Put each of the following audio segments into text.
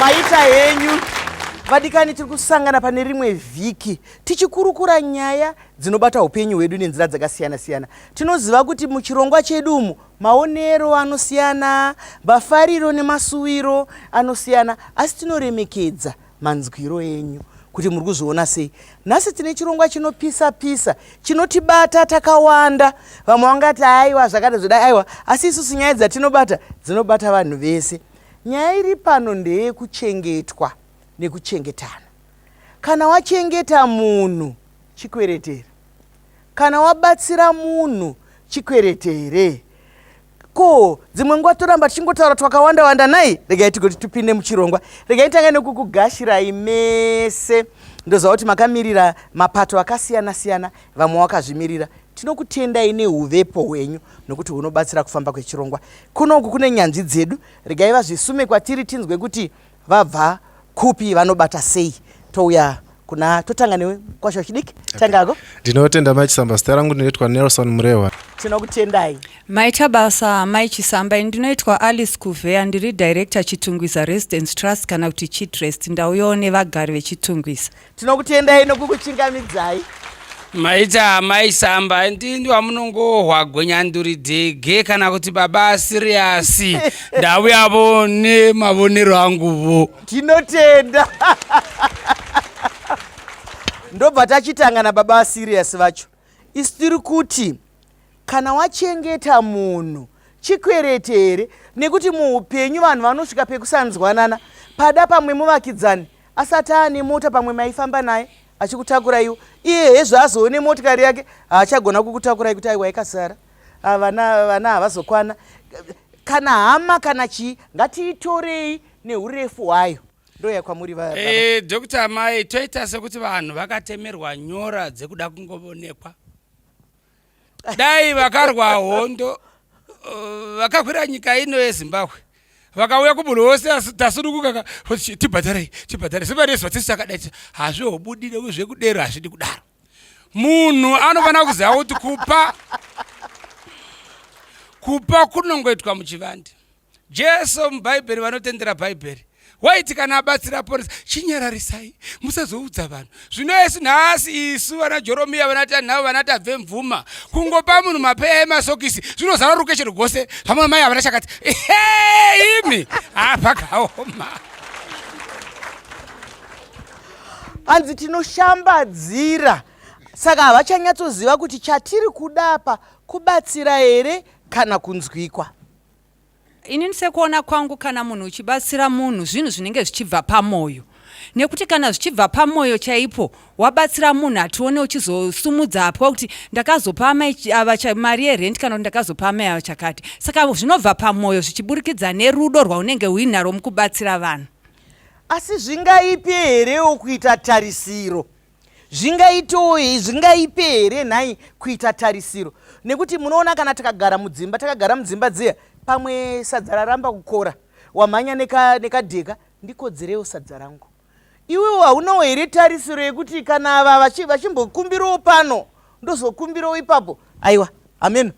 maita henyu. Vadikani tiri kusangana pane rimwe vhiki tichikurukura nyaya dzinobata upenyu hwedu nenzira dzakasiyana-siyana. Tinoziva kuti muchirongwa chedu umu maonero anosiyana, mafariro nemasuwiro anosiyana, asi tinoremekedza manzwiro enyu kuti muri kuzviona sei. Nhasi tine chirongwa chinopisa-pisa chinotibata takawanda. Vamwe vangati aiwa zvakati zvoda aiwa, asi isusu nyaya dzatinobata dzinobata vanhu vese. Nyaya iri pano ndeyekuchengetwa nekuchengetana. Kana wachengeta munhu, chikweretere. Kana wabatsira munhu, chikweretere. Ko dzimwe nguva toramba tichingotaura twakawanda-wanda nai, regai tigoti tupinde muchirongwa. Regai tanga nekukugashirai mese. Ndoziva kuti makamirira mapato akasiyana-siyana, vamwe vakazvimirira. Tinokutendai neuvepo hwenyu nokuti hunobatsira kufamba kwechirongwa. Kunoku kune nyanzvi dzedu, regai vazvisume kwatiri tinzwe kuti vabva kupi, vanobata sei. Touya kuna totanga newe kwasho chidiki tangako. Ndinotenda Mai Chisamba, zita rangu ndinoitwa Nelson Murehwa. Tinokutendai. Maita basa Mai Chisamba, ndinoitwa Alice Kuvea, ndiri director Chitungwiza Residence Trust kana kuti Chitrust, ndauyawo nevagari vechitungwiza. Tinokutendai nokukuchingamidzai. Maita Mai Chisamba, ndindi wamunongohwa gwenyanduri dhege kana kuti baba siriasi. Ndauyawo nemavonero anguvo. Tinotenda. Ndobva tachitanga nababa serious vacho. Isitiri kuti kana wachengeta munhu, chikweretere, nekuti muupenyu vanhu vanosvika pekusanzwanana. Pada pamwe muvakidzani asati ane mota pamwe maifamba naye achikutakuraiwo, iye hezvazoone motikari yake haachagona kukutakurai kuti aiwa ikasara, vana havazokwana. Kana hama kana chii, ngatiitorei neurefu hwayo. Ndoya kwamuri Dr. Mai, toita sekuti vanhu vakatemerwa nyora dzekuda kungovonekwa. Dai vakarwa hondo, vakakwira nyika ino yeZimbabwe. Vakauya kubulu hose tasurukuka tibhadharai. Siparizwa tisi takadaita hazvihobudire kuzvekudero hazvidi kudaro. Munhu anofanira kuziva kuti kupa kunongoitwa muchivande. Jesu mubhaibheri vanotendera bhaibheri. Waiti kana abatsira poresa, chinyararisai, musazoudza vanhu. Zvino esi nhasi isu vana Jeromia vanati navo vanati abve mvuma. Kungopa munhu mapeya emasokisi, zvinozara rukeshe rwose. Vamwe mai havana chakati, imi, pakaoma. Hanzi tinoshambadzira. Saka havachanyatsoziva kuti chatiri kudapa kubatsira here kana kunzwikwa. Inini sekuona kwangu kana munhu uchibatsira munhu zvinhu zvinenge zvichibva pamoyo. Nekuti kana zvichibva pamoyo chaipo, wabatsira munhu atione uchizosumudza apo kuti ndakazopa mari yerent kana ndakazopa mai chakati. Saka zvinobva pamoyo zvichiburikidza nerudo rwaunenge uinaro mukubatsira vanhu. Asi zvingaipe herewo kuita tarisiro. Zvingaipe here nhai kuita tarisiro. Nekuti munoona kana takagara mudzimba dziya, pamwe sadza raramba kukora, wamhanya nekadheka, ndikodzerewo sadza rangu. Iwewo haunawo here tarisiro yekuti kana ava vachimbokumbirawo pano, ndozokumbirawo ipapo. Aiwa, amen.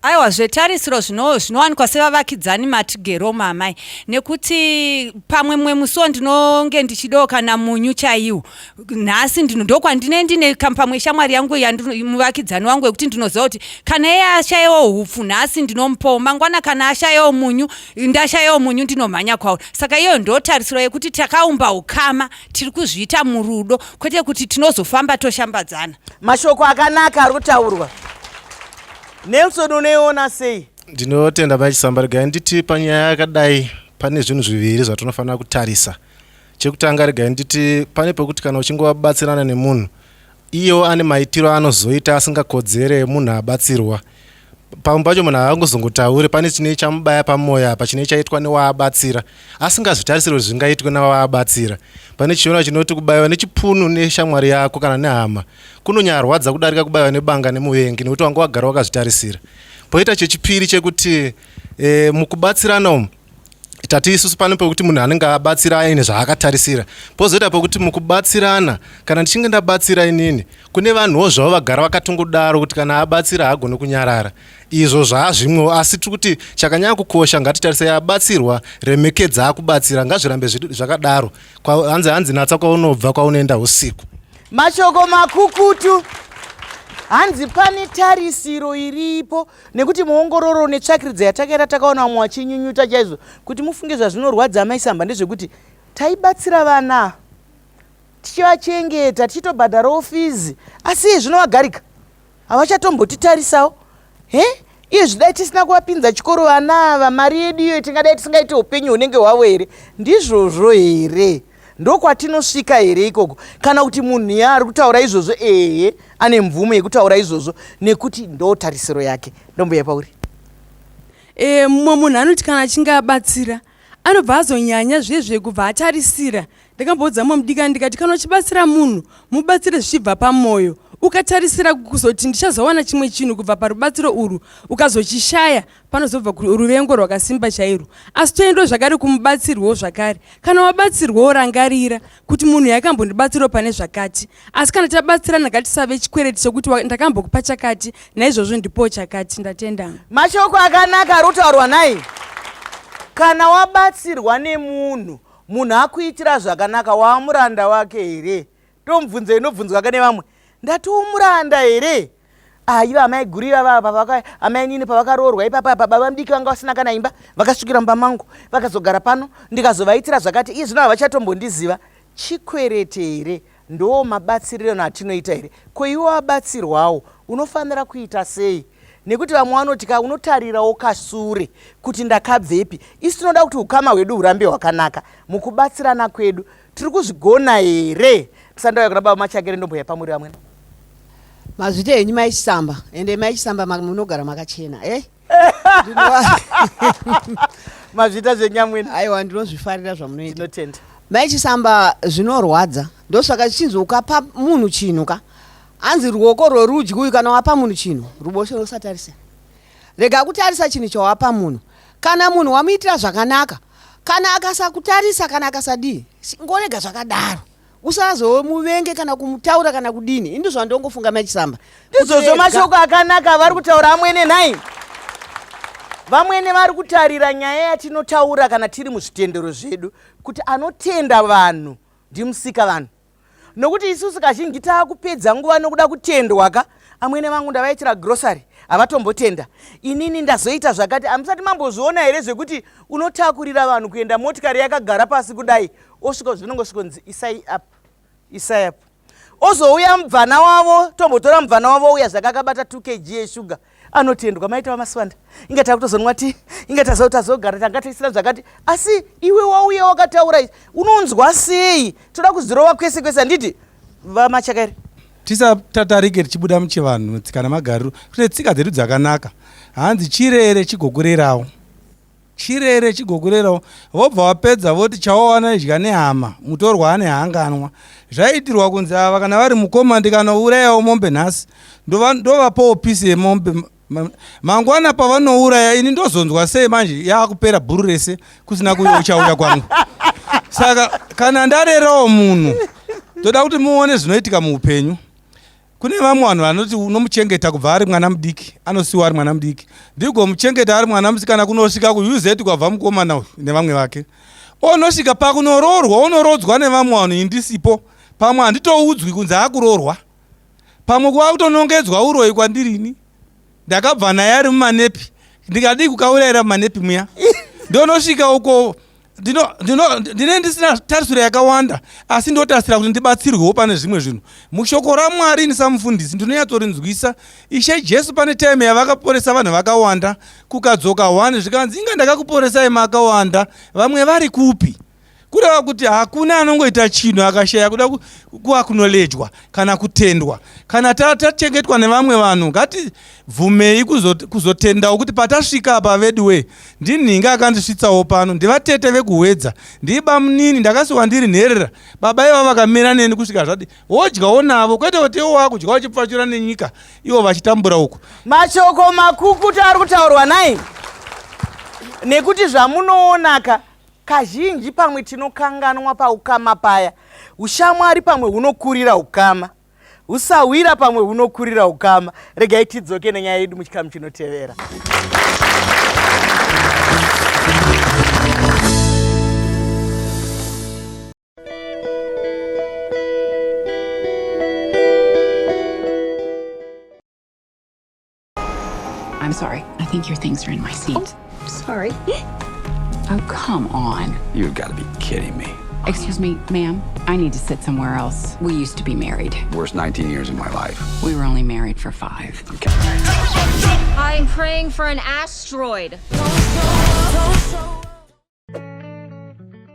Aiwa, zvetarisiro zvinowanikwa sevavakidzani matigero mamai. Nekuti pamwe mwe muso ndinonge ndichidawo kana munyu chaiwo. Nhasi ndokwandine pamwe shamwari yangu muvakidzani wangu yekuti ndinoziva kuti kana iye ashayewo hupfu nhasi ndinomupawo, mangwana kana ashayewo munyu, ndashayewo munyu ndinomhanya kwauri. Saka iyo ndotarisiro yekuti takaumba ukama, tiri kuzviita murudo, kwete kuti tinozofamba toshambadzana. Mashoko akanaka ari kutaurwa. Nelson, uneona sei? Ndinotenda Mai Chisamba, regai nditi panyaya yakadai pane zvinhu zviviri zvatinofanira kutarisa. Chekutanga, regai nditi pane pekuti kana uchingobatsirana nemunhu, iyo ane maitiro anozoita asingakodzere munhu abatsirwa. Pamwe pacho munhu haangozongotauri, pane chine chamubaya pamoyo apa, chine chaitwa newaabatsira, asingazvitarisire zvingaitwa newaabatsira. Pane chiona chinoti kubayiwa nechipunu neshamwari yako kana nehama kunonyarwadza kudarika kubayiwa nebanga nemuvengi, nekuti wanga wagara wakazvitarisira. Poita chechipiri chekuti mukubatsirana umu, tati isusu pane pekuti munhu anenge abatsira aine zvaakatarisira, pozoita pekuti mukubatsirana, kana ndichinge ndabatsira inini, kune vanhuwo zvavo vagara vakatongodaro kuti kana abatsira hagone kunyarara. Izvo zvazvimwewo, asi tikuti chakanyanya kukosha ngatitarisei abatsirwa, remekedza akubatsira, ngazvirambe zvakadaro. Hanzi natsa kwaunobva kwaunoenda usiku. Mashoko makukutu. Hanzi pane tarisiro iripo, nekuti muongororo netsvakiridza yatakaita takaona mumwe wachinyunyuta chaizvo kuti mufunge zvazvinorwadza Mai Chisamba ndezvekuti taibatsira vana tichivachengeta tichitobhadharawo fizi, asi zvinovagarika havachatombotitarisawo. Iye zvidai tisina kuvapinza chikoro vana ava, mari yedu iyo tingadai tisingaite upenyu hunenge hwavo here? Ndizvozvo here? Ndokwatinosvika here ikoko? Kana kuti munhu yaari kutaura izvozvo ane mvumo yekutaura izvozvo nekuti ndotarisiro yake. Ndombo yapauri. Mumwe munhu anoti kana achinge abatsira anobva azonyanya zvezve kubva atarisira. Ndakamboudza mumwe mudikani ndikati kana uchibatsira munhu mubatsire zvichibva pamwoyo. Ukatarisira kuzoti ndichazowana chimwe chinhu kubva parubatsiro urwu ukazochishaya, panozobva ruvengo rwakasimba chairwo. Asi toendawo zvakare kumubatsirwo zvakare. Kana wabatsirwawo rangarira kuti munhu yakambondibatsirawo pane zvakati, asi kana tabatsirana ngatisave chikwereti chokuti ndakambokupa chakati naizvozvo ndipo chakati. Ndatenda. Mashoko akanaka ari kutaurwa naye. Kana wabatsirwa nemunhu, munhu akuitira zvakanaka, waamuranda wake here? Tomubvunze inobvunzwa kane vamwe. Ndatoumuranda here? Iva amai gurira vava amai nini pavakaroorwa ipapa baba mudiki vanga vasina kana imba, vakasvikira mumba mangu vakazogara pano ndikazovaitira zvakati, iye zvino havachatombondiziva. Chikwereti here? Ndo mabatsiriro atinoita here? Ko iwe wabatsirwawo unofanira kuita sei? Nekuti vamwe vanoti unotarirawo kasure kuti ndakabvepi. Isi tinoda kuti ukama hwedu hurambe hwakanaka. Mukubatsirana kwedu tiri kuzvigona here? Tisandauya kuna baba machakere ndombo yapamuri vamwe. Mazvita henyu Mai Chisamba, ende Mai Chisamba munogara makachena, Mazvita zvenyamweni. Aiwa, ndinozvifarira zvamunoita. Ndinotenda. Mai Chisamba zvinorwadza. Ndosaka chinzi ukapa munhu chinhu ka, hanzi ruoko rworudyi uyu kana wapa munhu chinhu, ruboshwe rusatarisa. Rega kutarisa chinhu chawapa munhu. Kana munhu wamuitira zvakanaka, kana akasakutarisa kana akasadii, ngorega zvakadaro. Usazomuvenge kana kumutaura kana kudini. Indi zvandongofunga Mai Chisamba. Ndizvozvo mashoko akanaka vari kutaura amwene nai. Vamwene vari kutarira nyaya yatinotaura kana tiri muzvitendero zvedu kuti anotenda vanhu ndimusika vanhu. Nokuti isusu kazhinji taakupedza nguva nokuda kutendwa ka. Amwene vangu ndavaitira grocery havatombotenda. Inini ndazoita zvakati. Hamusati mambozviona here zvekuti unotakurira vanhu kuenda motikari yakagara pasi kudai, osvika zvinongosvikonzi isai up, isai up. Ozouya mubvana wavo, tombotora mubvana wavo uya zvakakabata 2 kg yeshuga. Anotendwa maita vamaswanda. Inga takutozonwa tii, inga tazogara tanga tisina zvakati. Asi iwe wauya wakataura unonzwa sei? Toda kuzirova kwese kwese handiti vamachakere. Tisatatarike tichibuda muchivanhu tsika namagariro kune tsika dzedu dzakanaka. Hanzi chirere chigokurerawo, chirere chigokurerawo. Vobva vapedza voti chawawana idya nehama, mutorwa ane hanganwa. Zvaitirwa kunzi ava kana vari mukoma ndikanourayawo mombe nhasi ndovapawo pisi yemombe mangwana pavanouraya. Ini ndozonzwa sei manje yaakupera bhuru rese kusina kuchauya kwangu. Saka kana ndarerawo munhu toda kuti muone zvinoitika muupenyu. Kune vamwe vanhu vanoti unomuchengeta kubva ari mwana mudiki, anosiwa ari mwana mudiki. Ndigomuchengeta ari mwana musikana kunosvika kuUZ kwabva mukomana nevamwe vake. Onosvika pakunoroorwa, onorodzwa nevamwe vanhu indisipo. Pamwe handitoudzwi kunzi akuroorwa. Pamwe kuva kutonongedzwa uroyi kwandirini. Ndakabva naye ari mumanepi. Ndikadi kukaurayira mumanepi muya. Ndonosvika uko ndine ndisina tarisiro yakawanda, asi ndotarisira kuti ndibatsirwewo pane zvimwe zvinhu. Mushoko raMwari ndisamufundisi ndinonyatsorinzwisa. Ishe Jesu pane time yavakaporesa vanhu vakawanda, kukadzoka 1 zvikanzi inga ndakakuporesai makawanda, vamwe vari kupi? Kureva kuti hakuna anongoita chinhu akashaya kuda kuakunolejwa kana kutendwa. Kana tachengetwa nevamwe vanhu ngatibvumei kuzotendawo kuti patasvika apa veduwe ndinhinga akandisvitsawo pano, ndivatete vekuhwedza, ndiba munini ndakasiwa ndiri nherera, baba ivo vakamira neni kusvika zvadi wodyawo navo, kwete kuti iwo wakudya wachipfachura nenyika ivo vachitambura uko. Mashoko makukutu ari kutaurwa naye. Nekuti zvamunoonaka kazhinji pamwe tinokanganwa paukama paya. Ushamwari pamwe hunokurira ukama, usawira pamwe hunokurira ukama. Regai tidzoke nenyaya yedu muchikamu chinotevera. I'm sorry. I think your things are in my seat. Oh, sorry. Oh, come on. You've got to be kidding me. Excuse me, ma'am. I need to sit somewhere else. We used to be married. Worst 19 years of my life. We were only married for 5. Okay. I'm praying for an asteroid.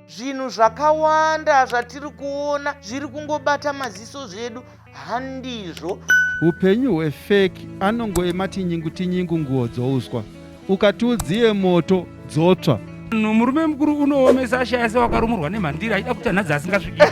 Zvinhu zvakawanda zvatiri kuona zviri kungobata maziso zvedu handizvo. Upenyu hwefeki anongoema tinyingu nguo dzouswa. Ukatiudziye moto dzotsva. Murume mukuru unoomesa ashaya sewakarumurwa nemhandira achida kuti anhadzi asingasvikiri.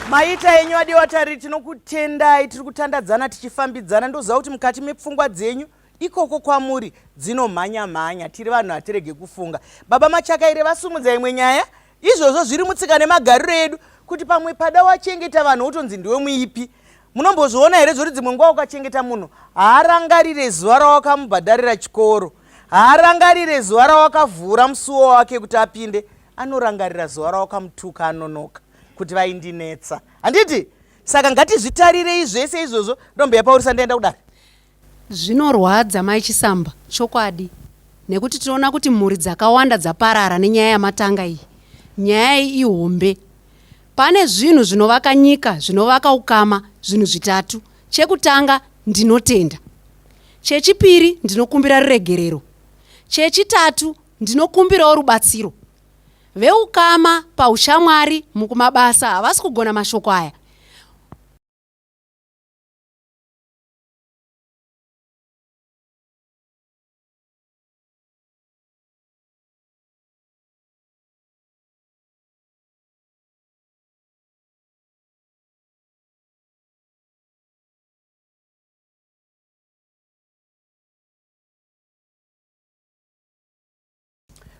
Maita enyu adiwatari, tinokutendai, tiri kutandadzana tichifambidzana. Ndoziva kuti mukati mepfungwa dzenyu ikoko kwamuri dzinomhanya-mhanya, tiri vanhu hatirege kufunga. Baba Machakaire vasumudza imwe nyaya, izvozvo zviri mutsika nemagariro edu, kuti pamwe pada wachengeta vanhu utonzi ndiwe muipi. Munombozviona here zvori dzimwe nguva ukachengeta munhu haarangarire zuva rawakamubhadharira chikoro, haarangarire zuva rawakavhura musuwo wake kuti apinde, anorangarira zuva rawakamutuka anonoka kuti vaindinetsa. Handiti? Saka ngatizvitarirei zvese izvozvo. Ndombe yapaurisa ndaenda kudari. Zvinorwadza Mai Chisamba, chokwadi. Nekuti tinoona kuti mhuri dzakawanda dzaparara nenyaya yamatanga iyi. Nyaya iyi ihombe. Pane zvinhu zvinovaka nyika, zvinovaka ukama, zvinhu zvitatu. Chekutanga ndinotenda. Chechipiri ndinokumbira ruregerero. Chechitatu ndinokumbirawo rubatsiro. Veukama paushamwari mukumabasa havasi kugona mashoko aya.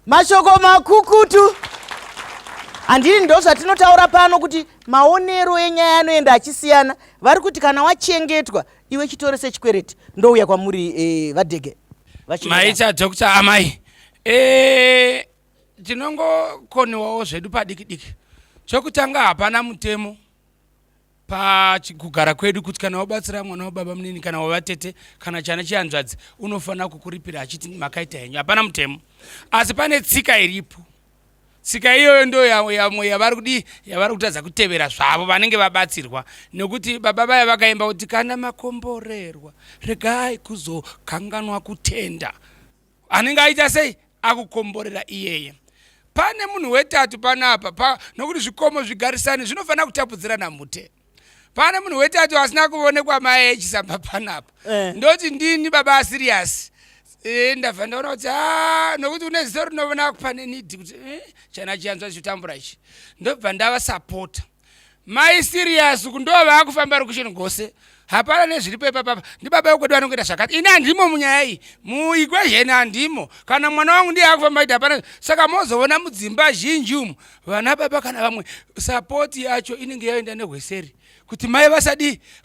Mashoko makukutu. Handiri ndo zvatinotaura pano kuti maonero enyaya anoenda achisiyana. Vari kuti kana wachengetwa iwe chitore sechikwereti ndouya kwamuri vadhege. Maita Dr. Amai. Tinongokoniwawo zvedu padiki-diki. Chokutanga hapana mutemo pachikugara kwedu kuti kana wabatsira mwana wababa munini kana wavatete kana chana chihanzvadzi unofanira kukuripira achiti makaita henyu. Hapana mutemo. Asi pane tsika iripo. Tsika iyoyo ndo yavari kutadza kutevera zvavo vanenge vabatsirwa, nekuti baba vaya vakaimba kuti kana makomborerwa regai kuzokanganwa kutenda. Anenge aita sei? Akukomborera iyeye. Pane munhu wetatu panapa, nokuti zvikomo zvigarisani zvinofanira kutapudzirana mute. Pane munhu wetatu asina kuonekwa Mai Chisamba panapa. Ndoti ndini baba asiriasi. Ndabva ndaona kuti nokuti une zito rinoona pane need kuti chana chiyanzwa chitambura ichi. Ndobva ndava sapota. Mai serious kundova akufamba rukushingose. Hapana nezviripo ipapa. Ndi baba yokwedu anokuita zvakati. Ina ndimo munyaya iyi. Muequation handimo. Kana mwana wangu ndiye akufamba ita hapana. Saka mozoona mudzimba zhinji umu vana baba kana vamwe support yacho inenge yaenda nehweseri. Kuti mai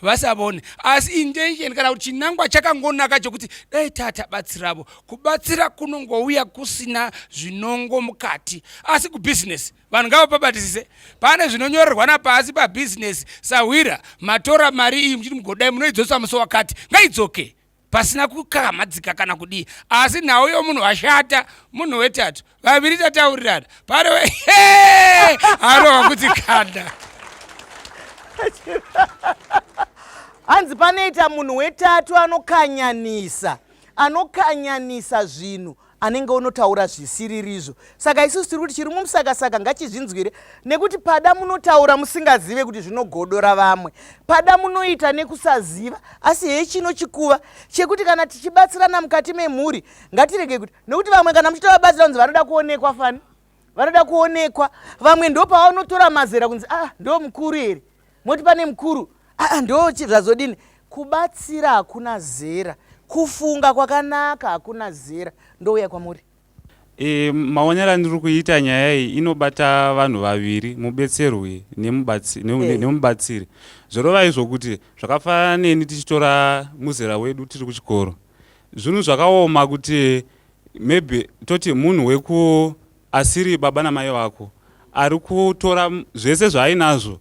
vasabone. As intention kana kuti chinangwa chakangonaka chokuti dai tata batsiravo. Kubatsira kunongouya kusina zvinongo mukati. Asi kubusiness. Vanhu ngavapabatisise. Pane zvinonyorerwa napasi pabusiness. Sawira matora mari iyi muchiti mugodai munoidzosa musi wakati. Ngaidzoke. Pasina kukamadzika kana kudii. Asi nawo yo munhu ashata, munhu wetatu. Vaviri tataurirana. Pane anova kuti kanda. Hanzi panoita munhu wetatu anokanyanisa zvinhu, anenge unotaura zvisiririzvo. Saka isusu tiri kuti chiri mumusaka ngachizvinzwire, nekuti pada munotaura musingazive kuti zvinogodora vamwe, pada munoita nekusaziva. Asi hechino chikuva chekuti kana tichibatsirana mukati memhuri ngatirege kuti, nekuti vamwe kana muchitovabatsira kunzi vanoda kuonekwa fani, vanoda kuonekwa. Vamwe ndo pavanotora mazera kunzi ndo mukuru here, moti pane mukuru ndo zvazodini. Kubatsira hakuna zera, kufunga kwakanaka hakuna zera. Ndouya kwamuri. Maonero andiri kuita nyaya iyi inobata vanhu vaviri, mubetserwi nemubatsiri. Zvorova izvo kuti zvakafanana neni tichitora muzera wedu tiri kuchikoro. Zvinhu zvakaoma kuti maybe toti munhu weku asiri baba namai vako ari kutora zvese zvaainazvo.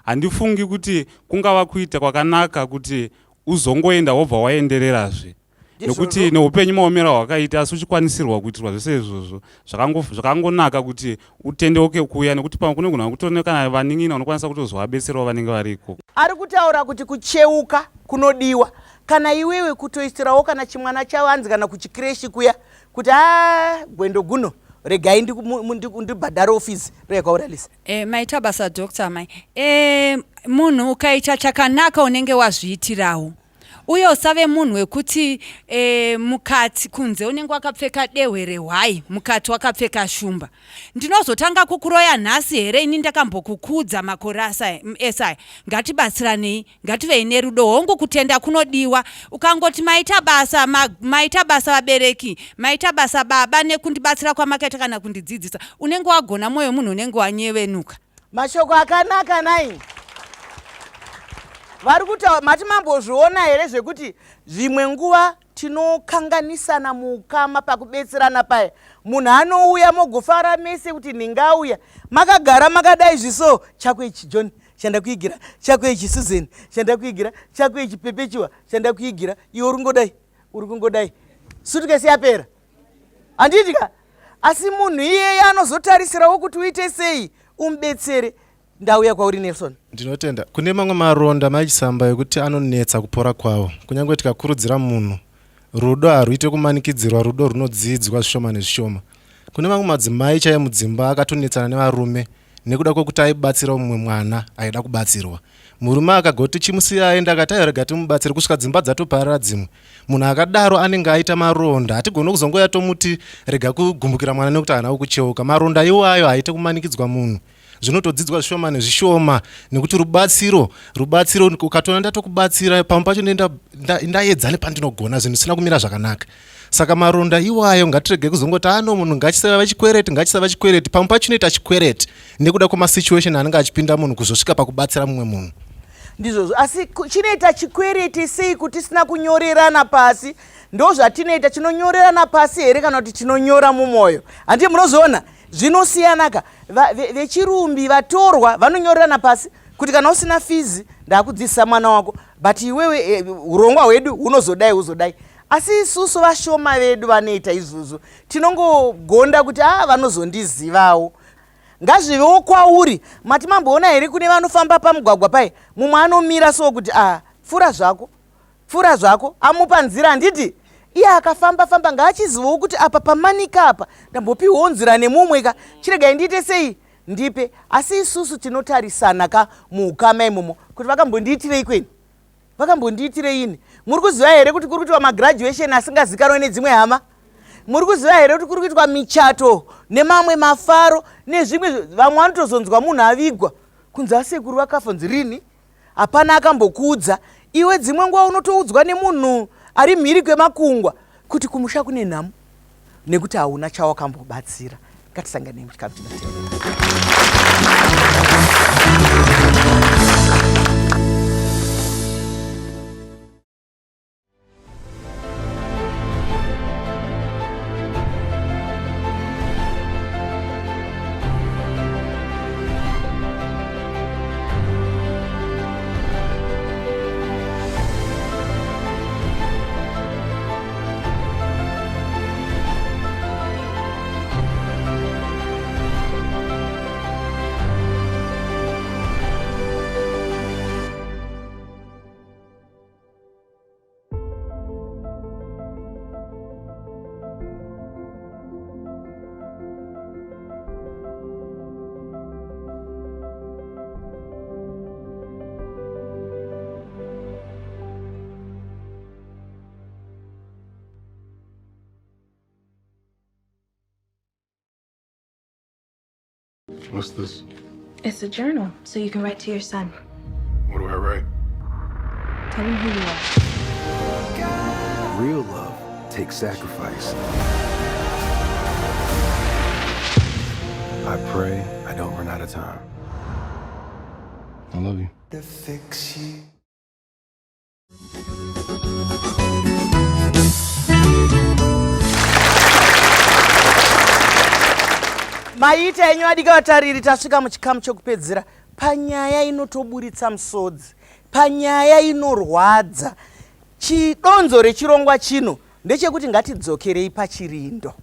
Handifungi kuti kungava kuita kwakanaka kuti uzongoenda wobva waendererazve. Nekuti neupenyu maomero hwakaita asi uchikwanisirwa kuitirwa zvese izvozvo zvakangonaka kuti utendeuke kuuya, nekuti pamwe kunogona kutoonekana vanin'ina unokwanisa kutozovabetserawo vanenge variko. Ari kutaura kuti kucheuka kunodiwa, kana iwewe kutoisirawo kana chimwana chavanzi kana kuchikreshi kuya kuti gwendo guno regai ndibhadhara ofisi royakauralisa. Maita basa Dr. Mai. Munhu ukaita chakanaka unenge wazviitirawo. Uye usave munhu wekuti mukati kunze unenge wakapfeka dehwe rehwai, mukati wakapfeka shumba. Ndinozotanga kukuroya nhasi here, ini ndakambokukudza makore esai. Ngatibatsiranei, ngativei nerudo, hongu kutenda kunodiwa. Ukangoti maita basa vabereki, maita basa baba nekundibatsira kwamakaita kana kundidzidzisa, unenge wagona moyo munhu unenge wanyevenuka. Mashoko akanaka nai. Vari kutaura mati mambozviona here zvekuti zvimwe nguva tinokanganisana mukama pakubetserana paya. Munhu anouya mogofara mese kuti ndingauya. Makagara makadai zviso, chako ichi John chanda kuigira, chako ichi Susan chanda kuigira, chako ichi Pepechiwa chanda kuigira. Iwe uri kungodai. Sutukesi yapera. Handidika. Asi munhu iyeye anozotarisirawo kuti uite sei umbetsere. Ndauya kwauri Nelson. Ndinotenda kune mamwe maronda Mai Chisamba ekuti anonetsa kupora kwawo. Kunyange tikakurudzira munhu, rudo haruite kumanikidzirwa, rudo runodzidzwa zvishoma nezvishoma. Kune mamwe madzimai chaiye mudzimba akatonetsana nevarume nekuda kwokuti aibatsira mumwe mwana aida kubatsirwa. Murume akagoti chimusiya aenda akati rega timubatsire kusvika dzimba dzatoparara dzimwe. Munhu akadaro anenge aita maronda. Hatigoni kuzongoya tomuti rega kugumbukira mwana nekuti haana kucheuka. Maronda iwayo haite kumanikidzwa munhu. Zvinotodzidzwa zvishoma nezvishoma nekuti rubatsiro ukatona ndatokubatsira pamwe pacho ndaedza nepandinogona zvinhu zvisina kumira zvakanaka. Saka maronda iwayo ngatirege kuzongoti munhu ngachisava chikwereti pamwe pacho inoita chikwereti nekuda kwamasituation anenge achipinda munhu kuzosvika pakubatsira mumwe munhu. Ndizvozvo, asi chinoita chikwereti sei kuti tisina kunyorerana pasi? Ndo zvatinoita, tinonyorerana pasi here kana kuti tinonyora mumwoyo? Handi munozoona zvinosiyanaka. Vechirumbi vatorwa vanonyorerana pasi kuti kana usina fizi ndakudzidzisa mwana wako, but iwewe urongwa hwedu unozodai. Asi isusu vashoma vedu vanoita izvozvo tinongogonda kuti vanozondizivawo. Ngazvivewo kwauri. Mati mamboona here kune vanofamba pamugwagwa pai, mumwe anomira so kuti pfura zvako amupa nzira. Handiti iye akafamba ngaachizivawo kuti apa pamanika apa ndambopiwawo nzira nemumwe chirega ndiite sei ndipe. Asi isusu tinotarisana muukama imomo kuti vakambondiitirei kweni, vakambondiitirei ini. Muri kuziva here kuti kuri kuitwa magraduation asingazikanwe nedzimwe hama? Muri kuziva here kuti kuri kuitwa michato nemamwe mafaro nezvimwe? Vamwe vanotozonzwa munhu avigwa kunzi asekuru vakafa, nzi rini? Hapana akambokuudza. Iwe dzimwe nguva unotoudzwa nemunhu ari mhiri kwemakungwa kuti kumusha kune nhamo nekuti hauna chawakambobatsira. Ngatisangane muchikamu chinoteerera. What's this? It's a journal, so you can write to your son. What do I write? Tell him who you are. Real love takes sacrifice. I pray I don't run out of time. I love you. Maita enyu adika vatariri, tasvika muchikamu chokupedzera panyaya inotoburitsa musodzi, panyaya inorwadza. Chidonzo rechirongwa chino ndechekuti ngatidzokerei pachirindo.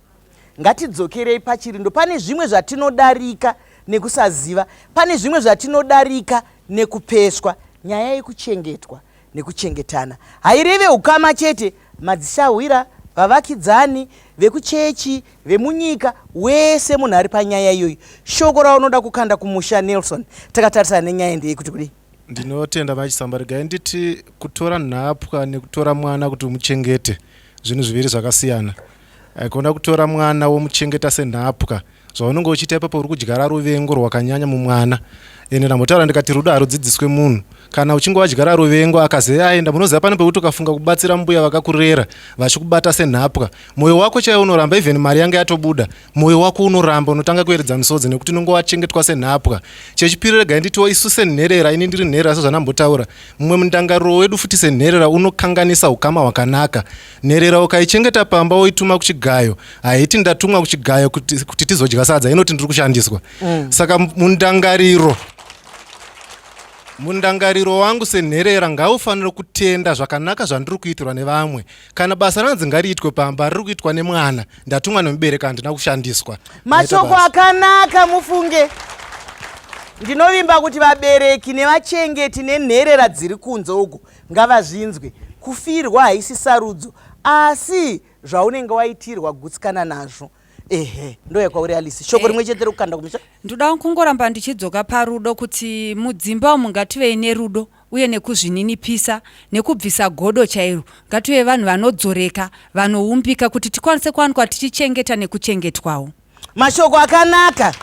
Ngatidzokerei pachirindo. Pane zvimwe zvatinodarika nekusaziva, pane zvimwe zvatinodarika nekupeswa. Nyaya yekuchengetwa nekuchengetana haireve ukama chete, madzishahwira, vavakidzani, vekuchechi, vemunyika, wese munhu ari panyaya iyoyi. Shoko raunoda kukanda kumusha Nelson, takatarisana nenyaya ndeye kuti kudi. Ndinotenda Mai Chisamba, regai nditi kutora nhapwa nekutora mwana kuti umuchengete zvinhu zviviri zvakasiyana. Haikona kutora mwana womuchengeta senhapwa, zvaunenge uchiita ipapo uri kudyara ruvengo rwakanyanya mumwana. Ene ndambotaura ndikati rudo harudzidziswe munhu. Kana uchinge wadyara ruvengo akazoenda, munoziva pane pekuti ukafunga kubatsira mbuya vakakurera vachikubata senhapwa, mwoyo wako chaiwo unoramba, even mari yange yatobuda, mwoyo wako unoramba, unotanga kueredza misodzi nekuti unenge wachengetwa senhapwa. Chechipiri, regai nditiwo isu senherera, ini ndiri nherera sezvanambotaura, mumwe mundangariro wedu futi senherera unokanganisa ukama hwakanaka. Nherera ukaichengeta pamba woituma kuchigayo, haiti ndatumwa kuchigayo kuti tizodya sadza, inoti ndiri kushandiswa. Saka mundangariro wangu senherera ngaufanire kutenda zvakanaka zvandiri kuitirwa nevamwe. Kana basa ranzi ngariitwe pamba riri kuitwa nemwana, ndatumwa nemubereki, handina kushandiswa. Mashoko akanaka mufunge. Ndinovimba kuti vabereki nevachengeti nenherera dziri kunze uku ngavazvinzwe. Kufirwa haisi sarudzo, asi zvaunenge waitirwa gutsikana nazvo. Ehe, ndo yakwauri Alice. Shoko rimwe chete rokukanda kumusha. Ndoda kungoramba ndichidzoka parudo kuti mudzimba umu ngative nerudo uye nekuzvininipisa nekubvisa godo chairo. Ngative vanhu vanodzoreka, vanoumbika kuti tikwanise kuwanikwa tichichengeta nekuchengetwawo. Mashoko akanaka.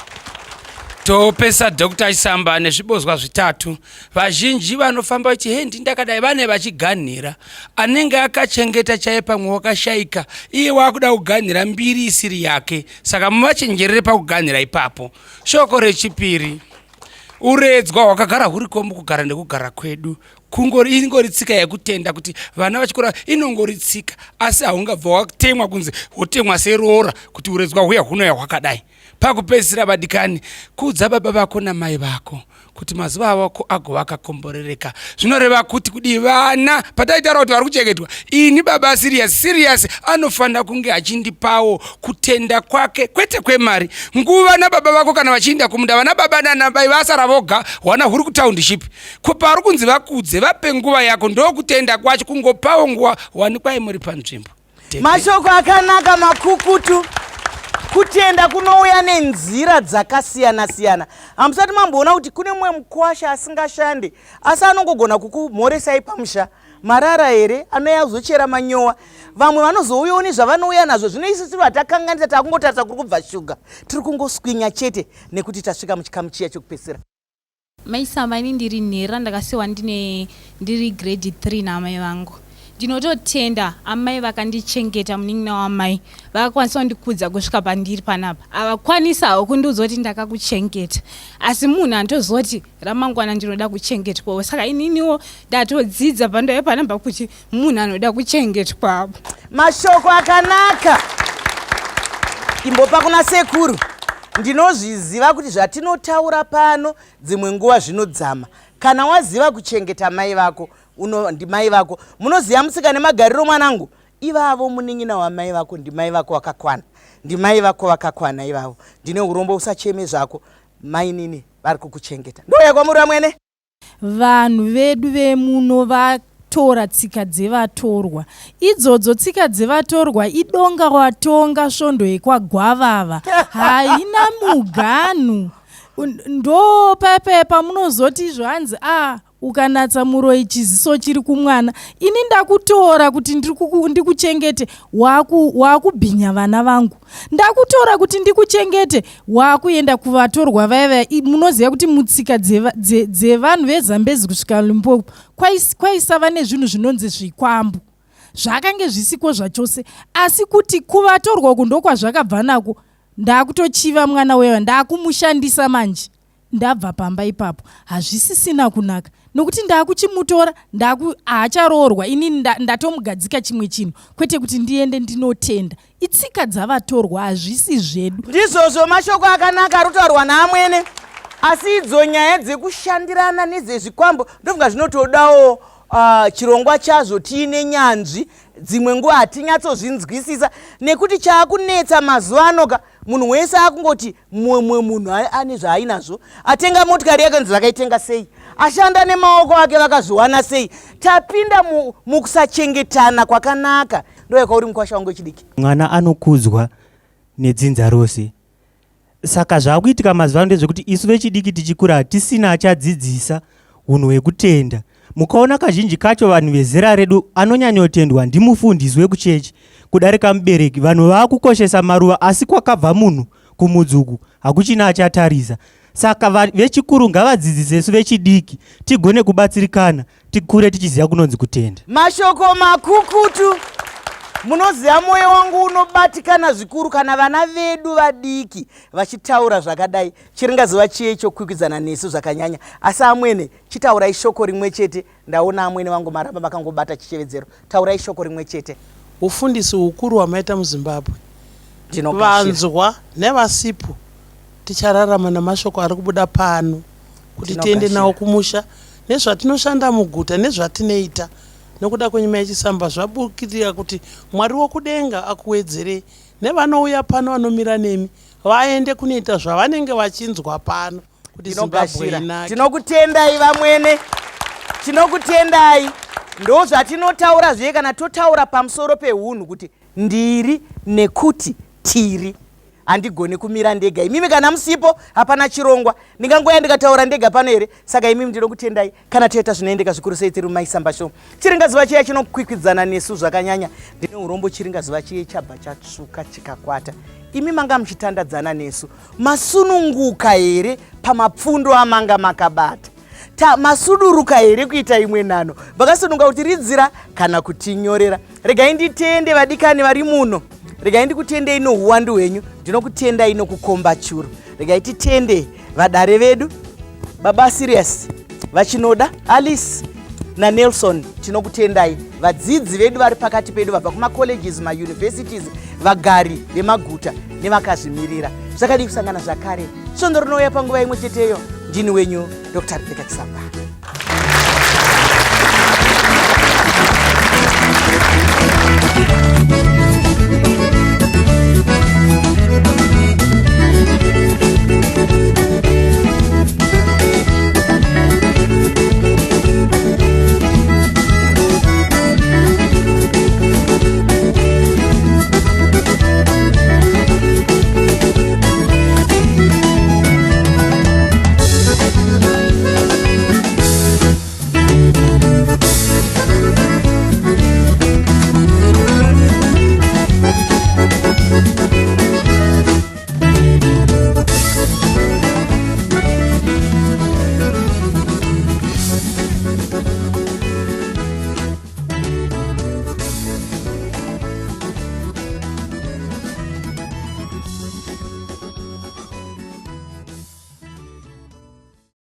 Topesa Dr. Chisamba nezvibozwa zvitatu. Vazhinji vanofamba vachihendi ndakadai vane vachiganhira. Anenge akachengeta chaiye pamwe wakashaika, iye wakuda kuganhira mbiri isiri yake. Saka muvachenjerere pakuganhira ipapo. Shoko rechipiri. Uredzwa hwakagara huriko mukugara nekugara kwedu. Ingori tsika yekutenda kuti vana vachikora inongori tsika, asi haungabva watemwa kunze wotemwa serora kuti uredzwa huya hunoya hwakadai. Pakupedzisira vadikani, kudza baba vako namai vako kuti mazuva awako agova akakomborereka. Zvinoreva kuti kudi vana pataitaura kuti vari kuchengetwa, ini baba serious anofanira kunge achindipawo kutenda kwake, kwete kwemari. Nguva nababa vako kana vachiinda kumunda, vana baba nanabai vasara voga, wana huri kutaundishipi. Kupari kunzi vakudze, vape nguva yako, ndo kutenda kwacho, kungopawo nguva wanikwai muri panzvimbo. Mashoko akanaka makukutu. Kutenda kunouya nenzira dzakasiyana-siyana. Hamusati mamboona kuti kune mumwe mukwasha asingashande, asi anongogona kukumhoresai pamusha. Marara here anouya kuzochera manyowa. Vamwe vanozouyawo nezvavanouya nazvo, zvinoisisirwa takanganisa takungotarisa kuri kubva shuga. Tiri kungoswinya chete nekuti tasvika muchikamu chiya chokupedzisira. Mai Chisamba, ini ndiri nherera ndakasiwa ndiri grade 3 namai vangu. Ndinototenda amai vakandichengeta munin'ina wamai, vakakwanisa kundikudza kusvika pandiri panapa. Avakwanisawo kundiudzoti ndakakuchengeta, asi munhu andozoti ramangwana ndinoda kuchengetwawo. Saka ininiwo ndatodzidza pandauya panapa kuti munhu anoda kuchengetwawo. Mashoko akanaka. Imbopa kuna sekuru. Ndinozviziva kuti zvatinotaura pano dzimwe nguva zvinodzama. Kana waziva kuchengeta mai vako, ndimai vako, munoziva musika nemagariro mwanangu, ivavo munin'ina wamai vako, ndimai vako vakakwana, ndimai vako vakakwana ivavo. Ndine urombo usacheme zvako, mai nini vari kukuchengeta. Ndo yakwamuri vamwene. Vanhu vedu vemuno vatora tsika dzevatorwa. Idzodzo tsika dzevatorwa idonga watonga svondo yekwagwavava. Haina muganhu. Ndo pepe pamunozoti zvanzi ukanatsa muroyi chiziso chiri kumwana. Ini ndakutora kuti ndikuchengete, wakubhinya vana vangu. Ndakutora kuti ndikuchengete, wakuenda kuvatorwa vaya munoziva kuti mutsika dzevanhu veZambezi kusvika Limpopo kwaisava nezvinhu zvinonzi zvikwambu. Zvakange zvisiko zvachose, asi kuti kuvatorwa uku ndokwazvakabva nako. Ndakutochiva mwana wewa, ndakumushandisa manje. Ndabva pamba ipapo, hazvisisina kunaka. Nokuti ndakuchimutora, haacharoorwa, ini ndatomugadzika chimwe chinhu, kwete kuti ndiende ndinotenda. Itsika dzavatorwa, hazvisi zvedu. Ndizvozvo mashoko akanaka arutaurwa naamwene. Asi idzo nyaya dzekushandirana nedzezvikwambo ndofunga zvinotodawo chirongwa chazvo tiine nyanzvi. Dzimwe nguva hatinyatsozvinzwisisa nekuti chaakunetsa mazuva anoka munhu wese akungoti mumwe munhu ane zvaainazvo, atenga motikari yake zvakaitenga sei, ashanda nemaoko ake vakazviwana sei. Tapinda mukusachengetana kwakanaka. Ndoyakauri mukwasha wangu wechidiki. Mwana anokudzwa nedzinza rose. Saka zvakuitika mazuva ano ndezvekuti isu vechidiki tichikura hatisina achadzidzisa unhu hwekutenda. Mukaona kazhinji kacho vanhu vezera redu anonyanyotendwa ndimufundisi wekuchechi kudarika mubereki. Vanhu vakukoshesa maruva, asi kwakabva munhu kumudzuku hakuchina achatarisa. Saka vechikuru ngavadzidzise isu vechidiki tigone kubatsirikana, tikure tichiziva kunonzi kutenda. Mashoko makukutu. Munoziva mwoyo wangu unobatikana zvikuru kana vana vedu vadiki vachitaura zvakadai. Chiringazuva chiye chokwikwidzana nesu zvakanyanya, asi amwene chitaurai shoko rimwe chete. Ndaona amwene vangu maramba makangobata chichevedzero. Taurai shoko rimwe chete. Ufundisi hukuru hwamaita muZimbabwe, vanzwa nevasipo tichararama namashoko ari kubuda pano kuti tiende nawo kumusha, nezvatinoshanda muguta nezvatinoita. Nokuda kwenyuma yechisamba zvabukirira kuti Mwari wokudenga akuwedzere nevanouya pano vanomira nemi vaende kunoita zvavanenge vachinzwa pano kuti Zimbabwe inake. Tinokutendai vamwene, tinokutendai. Ndo zvatinotaura zviye kana totaura pamusoro peunhu kuti ndiri nekuti tiri. Handigoni kumira ndega. Imimi kana musipo hapana chirongwa. Ndingangoya ndikataura ndega pano here. Saka imimi ndinokutendai kana toita zvinoendeka zvikuru sei tiri Mai Chisamba show. Chiringazuva chiya chinokwikwidzana nesu zvakanyanya. Ndine urombo chiringazuva chiya chabva chatsvuka chikakwata. Imi manga muchitandadzana nesu. Masununguka here pamapfundo amanga makabata. Masuduruka here kuita imwe nano. Vakasununga kuti ridzira kana kutinyorera. Regai nditende vadikani vari muno. Regai ndikutendei nouwandu hwenyu, ndinokutendai nokukomba churu. Regai titende vadare vedu, Baba Sirius, Vachinoda, Alice na Nelson, tinokutendai. Vadzidzi vedu vari pakati pedu vabva kuma-colleges, ma-universities, vagari vemaguta nevakazvimirira. Zvakadii kusangana zvakare. Svondo rinouya panguva imwe cheteyo. Ndini wenyu Dr. Mai Chisamba.